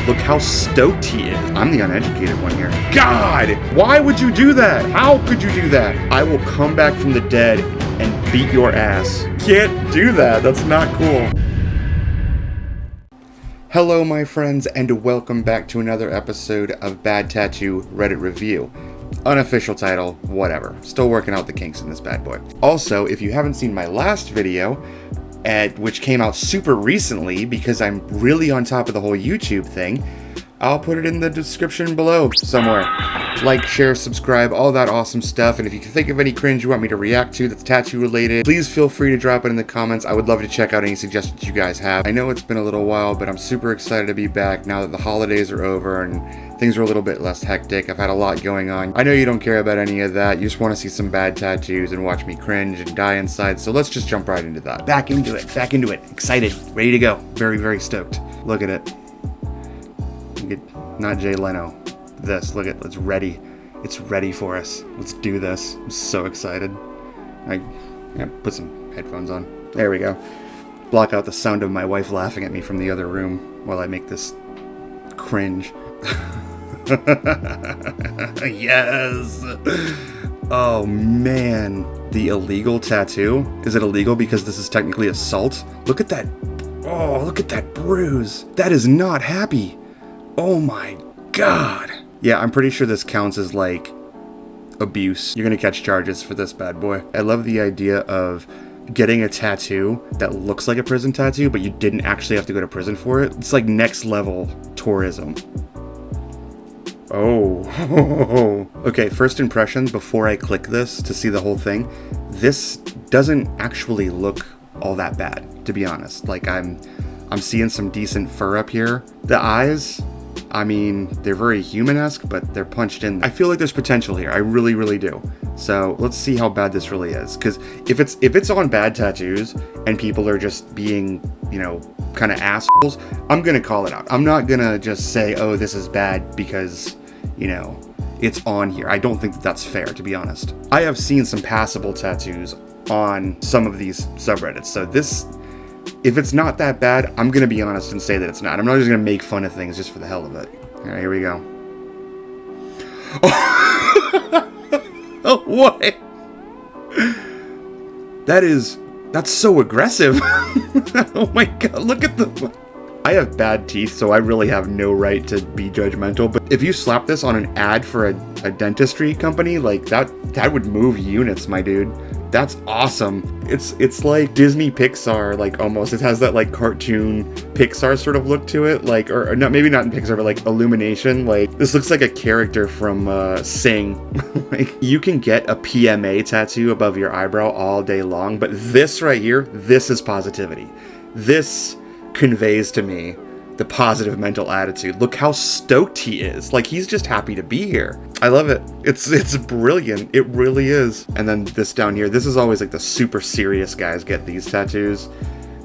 Look how stoked he is. I'm the uneducated one here. God, why would you do that? How could you do that? I will come back from the dead and beat your ass. Can't do that. That's not cool. Hello, my friends, and welcome back to another episode of Bad Tattoo Reddit Review. Unofficial title, whatever. Still working out the kinks in this bad boy. Also, if you haven't seen my last video, which came out super recently because I'm really on top of the whole YouTube thing, I'll put it in the description below somewhere. Like, share, subscribe, all that awesome stuff. And if you can think of any cringe you want me to react to that's tattoo related, please feel free to drop it in the comments. I would love to check out any suggestions you guys have. I know it's been a little while, but I'm super excited to be back now that the holidays are over and things are a little bit less hectic. I've had a lot going on. I know you don't care about any of that. You just want to see some bad tattoos and watch me cringe and die inside. So let's just jump right into that. Back into it. Excited. Ready to go. Very, very stoked. Look at it. Not Jay Leno. Look at, it's ready. It's ready for us. Let's do this. I'm so excited. Put some headphones on. There we go. Block out the sound of my wife laughing at me from the other room while I make this cringe. Yes! Oh man. The illegal tattoo? Is it illegal because this is technically assault? Look at that. Oh, look at that bruise. That is not happy. Oh my god. Yeah, I'm pretty sure this counts as, like, abuse. You're gonna catch charges for this bad boy. I love the idea of getting a tattoo that looks like a prison tattoo, but you didn't actually have to go to prison for it. It's like next level tourism. Oh. Okay, first impressions before I click this to see the whole thing. This doesn't actually look all that bad, to be honest. Like, I'm seeing some decent fur up here. The eyes, I mean, they're very human-esque, but they're punched in. I feel like there's potential here. I really, really do. So let's see how bad this really is. Because if it's on bad tattoos and people are just being, you know, kind of assholes, I'm gonna call it out. I'm not gonna just say, oh, this is bad because, you know, it's on here. I don't think that's fair, to be honest. I have seen some passable tattoos on some of these subreddits. So this, if it's not that bad, I'm gonna be honest and say that it's not. I'm not just gonna make fun of things just for the hell of it. All right, here we go. Oh, what? That's so aggressive. Oh my god, look at the... I have bad teeth, so I really have no right to be judgmental, but if you slap this on an ad for a dentistry company, like, that would move units, my dude. That's awesome. It's like Disney Pixar, like, almost. It has that, like, cartoon Pixar sort of look to it, like, or not, maybe not in Pixar, but like Illumination. Like, this looks like a character from Sing. Like, you can get a PMA tattoo above your eyebrow all day long, but this right here, this is positivity. This conveys to me the positive mental attitude. Look how stoked he is. Like, he's just happy to be here. I love it. It's brilliant. It really is. And then this down here, this is always like the super serious guys get these tattoos.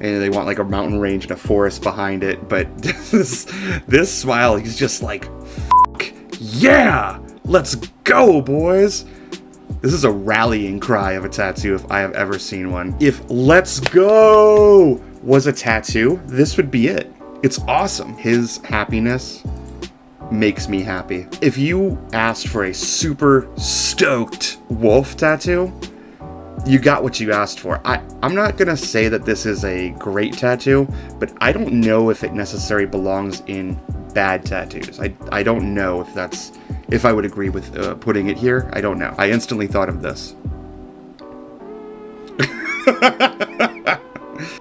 And they want like a mountain range and a forest behind it. But this smile, he's just like, fuck yeah! Let's go, boys! This is a rallying cry of a tattoo if I have ever seen one. If let's go was a tattoo, this would be it. It's awesome. His happiness makes me happy. If you asked for a super stoked wolf tattoo, you got what you asked for. I'm not gonna say that this is a great tattoo, but I don't know if it necessarily belongs in bad tattoos. I don't know if I would agree with putting it here. I don't know. I instantly thought of this.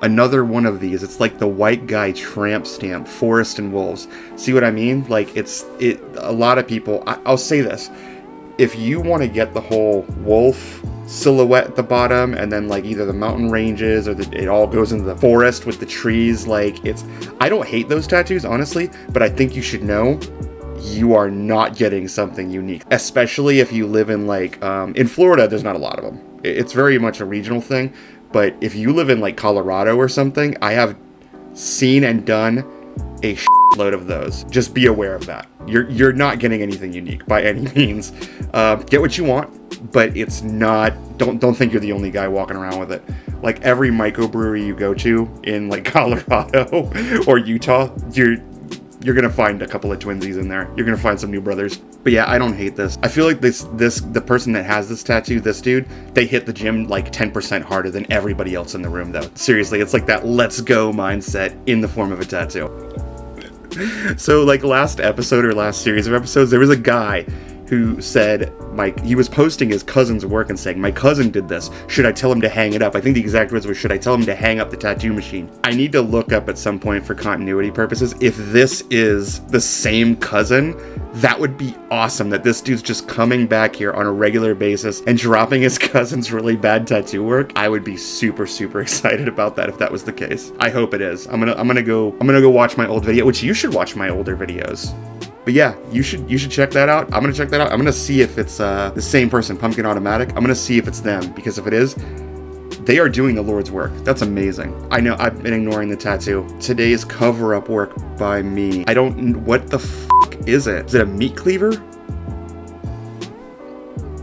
Another one of these. It's like the white guy tramp stamp, forest and wolves. See what I mean? Like, a lot of people, I'll say this. If you want to get the whole wolf silhouette at the bottom, and then like either the mountain ranges or it all goes into the forest with the trees, like, I don't hate those tattoos, honestly, but I think you should know you are not getting something unique, especially if you live in, like, in Florida, there's not a lot of them. It's very much a regional thing. But if you live in, like, Colorado or something, I have seen and done a shitload of those. Just be aware of that. You're not getting anything unique by any means. Get what you want, but it's not... Don't think you're the only guy walking around with it. Like, every microbrewery you go to in, like, Colorado or Utah, You're gonna find a couple of twinsies in there. You're gonna find some new brothers. But yeah, I don't hate this. I feel like the person that has this tattoo, this dude, they hit the gym like 10% harder than everybody else in the room, though. Seriously, it's like that let's go mindset in the form of a tattoo. So like last episode or last series of episodes, there was a guy who said, he was posting his cousin's work and saying, my cousin did this. Should I tell him to hang it up? I think the exact words were, should I tell him to hang up the tattoo machine? I need to look up at some point for continuity purposes. If this is the same cousin, that would be awesome, that this dude's just coming back here on a regular basis and dropping his cousin's really bad tattoo work. I would be super, super excited about that if that was the case. I hope it is. I'm gonna go watch my old video, which you should watch my older videos. But yeah, you should check that out. I'm gonna check that out. I'm gonna see if it's the same person, Pumpkin Automatic. I'm gonna see if it's them, because if it is, they are doing the Lord's work. That's amazing. I know I've been ignoring the tattoo. Today's cover-up work by me. I don't, what the fuck is it? Is it a meat cleaver?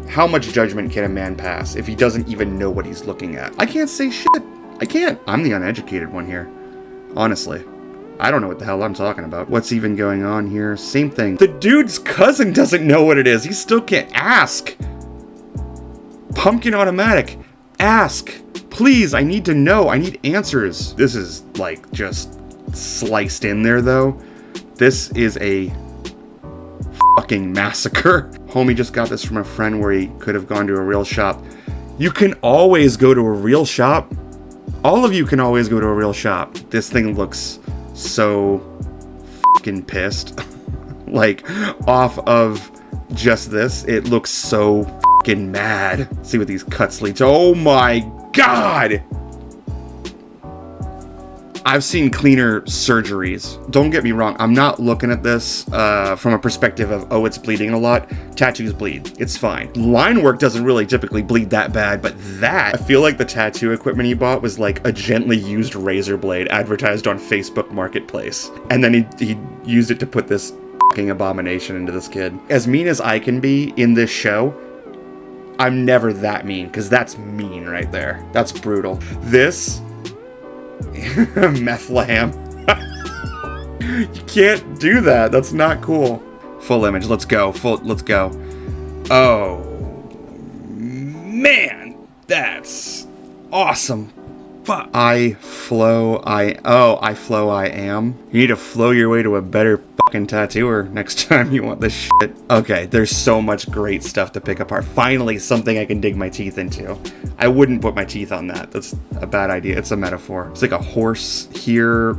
How much judgment can a man pass if he doesn't even know what he's looking at? I can't say shit. I can't. I'm the uneducated one here. Honestly. I don't know what the hell I'm talking about. What's even going on here? Same thing. The dude's cousin doesn't know what it is. He still can't ask. Pumpkin Automatic, ask. Please, I need to know. I need answers. This is like just sliced in there though. This is a fucking massacre. Homie just got this from a friend where he could have gone to a real shop. You can always go to a real shop. All of you can always go to a real shop. This thing looks so fucking pissed. Like, off of just this, it looks so fucking mad. See what these cuts lead to. Oh my god! I've seen cleaner surgeries. Don't get me wrong, I'm not looking at this from a perspective of, oh, it's bleeding a lot. Tattoos bleed. It's fine. Line work doesn't really typically bleed that bad, but that, I feel like the tattoo equipment he bought was like a gently used razor blade advertised on Facebook Marketplace. And then he used it to put this fucking abomination into this kid. As mean as I can be in this show, I'm never that mean, because that's mean right there. That's brutal. This... Methlehem. You can't do that. That's not cool. Full image. Let's go. Let's go. Oh, man. That's awesome. Fuck. I flow, I am. You need to flow your way to a better fucking tattooer next time you want this shit. Okay, there's so much great stuff to pick apart. Finally, something I can dig my teeth into. I wouldn't put my teeth on that. That's a bad idea. It's a metaphor. It's like a horse here.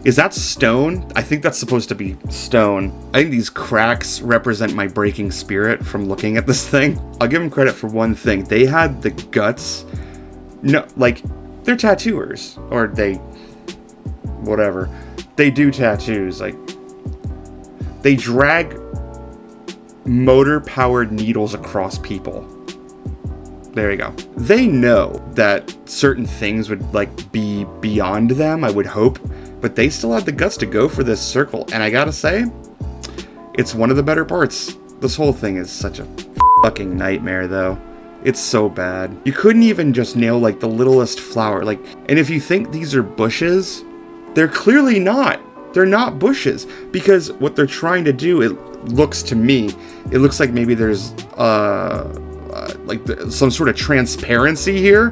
Is that stone? I think that's supposed to be stone. I think these cracks represent my breaking spirit from looking at this thing. I'll give them credit for one thing. They had the guts. No, like, they're tattooers. Or they... whatever. They do tattoos. Like, they drag motor-powered needles across people. There you go. They know that certain things would, like, be beyond them, I would hope. But they still had the guts to go for this circle. And I gotta say, it's one of the better parts. This whole thing is such a fucking nightmare, though. It's so bad. You couldn't even just nail, like, the littlest flower. Like, and if you think these are bushes, they're clearly not. They're not bushes. Because what they're trying to do, it looks to me, it looks like maybe there's, some sort of transparency here.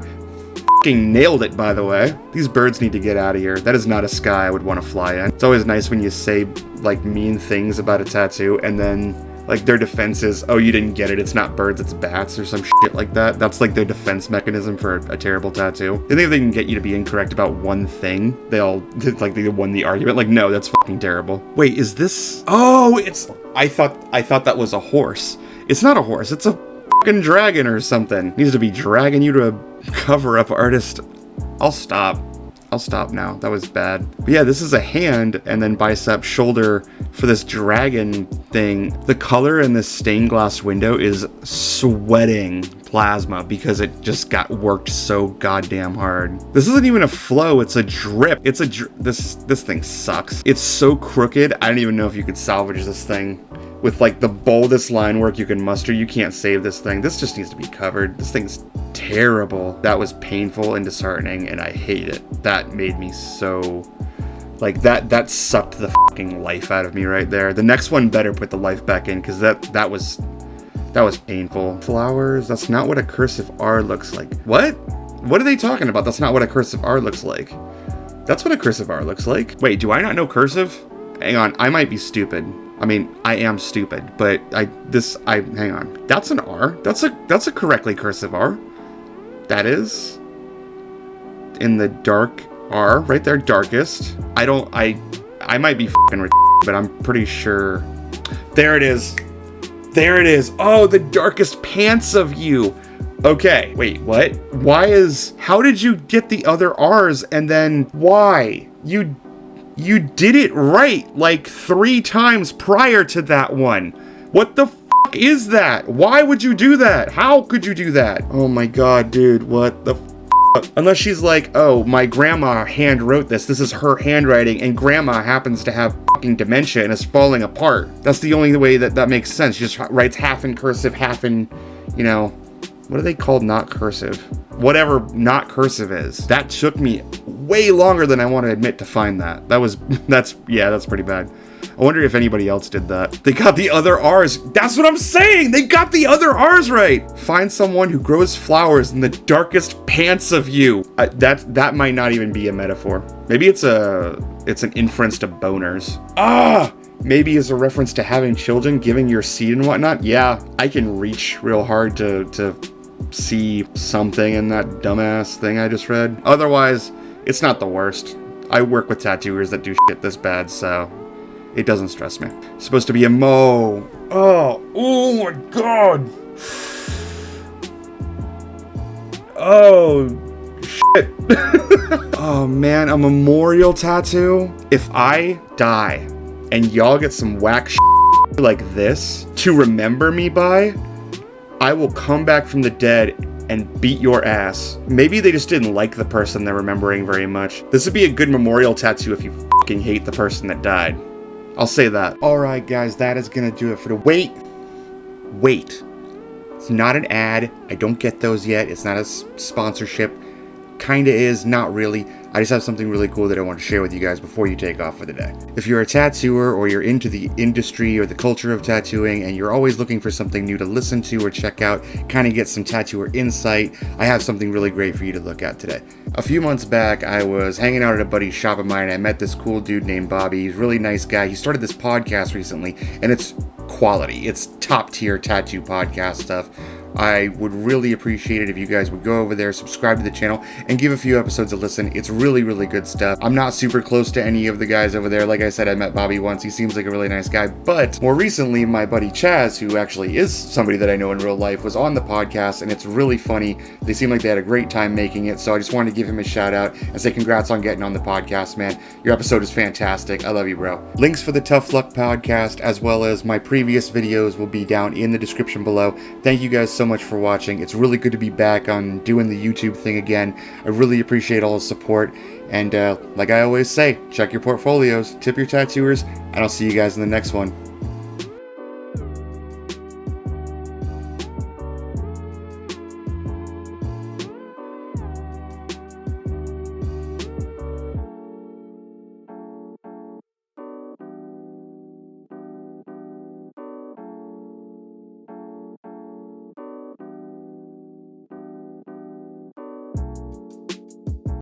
Fucking nailed it, by the way. These birds need to get out of here. That is not a sky I would want to fly in. It's always nice when you say, like, mean things about a tattoo, and then, like, their defense is, oh, you didn't get it, it's not birds, it's bats, or some shit like that. That's, like, their defense mechanism for a terrible tattoo. They think if they can get you to be incorrect about one thing, they won the argument. Like, no, that's fucking terrible. Wait, is this... Oh, it's... I thought that was a horse. It's not a horse, it's a fucking dragon or something. Needs to be dragging you to a cover-up artist. I'll stop now. That was bad. But yeah, this is a hand and then bicep, shoulder for this dragon thing. The color in this stained glass window is sweating plasma because it just got worked so goddamn hard. This isn't even a flow, it's a drip. It's a this thing sucks. It's so crooked, I don't even know if you could salvage this thing. With, like, the boldest line work you can muster, you can't save this thing. This just needs to be covered. This thing's terrible. That was painful and disheartening, and I hate it. That made me so Like, that sucked the fucking life out of me right there. The next one better put the life back in, because that was painful. Flowers, that's not what a cursive R looks like. What? What are they talking about? That's not what a cursive R looks like. That's what a cursive R looks like. Wait, do I not know cursive? Hang on, I might be stupid. I mean, I am stupid, but hang on. That's an R. That's a correctly cursive R. That is in the dark R, right there, darkest. I might be fucking but I'm pretty sure. There it is. There it is. Oh, the darkest pants of you. Okay, wait, what? How did you get the other R's and then why? You did it right like 3 times prior to that one. What the fuck is that? Why would you do that? How could you do that? Oh my god, dude, what the fuck? Unless she's like, oh, my grandma hand wrote this. This is her handwriting, and grandma happens to have fucking dementia and is falling apart. That's the only way that makes sense. She just writes half in cursive, half in, you know, what are they called? Not cursive. Whatever not cursive is. That took me way longer than I want to admit to find that. That's pretty bad. I wonder if anybody else did that. They got the other R's. That's what I'm saying! They got the other R's right! Find someone who grows flowers in the darkest pants of you. That might not even be a metaphor. Maybe it's an inference to boners. Maybe it's a reference to having children, giving your seed and whatnot. Yeah, I can reach real hard to see something in that dumbass thing I just read. Otherwise, it's not the worst. I work with tattooers that do shit this bad, so it doesn't stress me. It's supposed to be a mo. Oh my god. Oh, shit. Oh man, a memorial tattoo? If I die and y'all get some whack shit like this to remember me by, I will come back from the dead and beat your ass. Maybe they just didn't like the person they're remembering very much. This would be a good memorial tattoo if you fucking hate the person that died. I'll say that. Alright guys, that is gonna do it for the wait. It's not an ad. I don't get those yet. It's not a sponsorship. Kinda is, not really. I just have something really cool that I want to share with you guys before you take off for the day. If you're a tattooer or you're into the industry or the culture of tattooing and you're always looking for something new to listen to or check out, kind of get some tattooer insight, I have something really great for you to look at today. A few months back, I was hanging out at a buddy's shop of mine and I met this cool dude named Bobby. He's a really nice guy. He started this podcast recently and it's quality. It's top tier tattoo podcast stuff. I would really appreciate it if you guys would go over there, subscribe to the channel, and give a few episodes a listen. It's really, really good stuff. I'm not super close to any of the guys over there. Like I said, I met Bobby once. He seems like a really nice guy. But more recently, my buddy Chaz, who actually is somebody that I know in real life, was on the podcast, and it's really funny. They seem like they had a great time making it, so I just wanted to give him a shout out and say congrats on getting on the podcast, man. Your episode is fantastic. I love you, bro. Links for the Tough Luck podcast, as well as my previous videos, will be down in the description below. Thank you guys so much for watching. It's really good to be back on doing the YouTube thing again. I really appreciate all the support, and like I always say, check your portfolios, tip your tattooers, and I'll see you guys in the next one.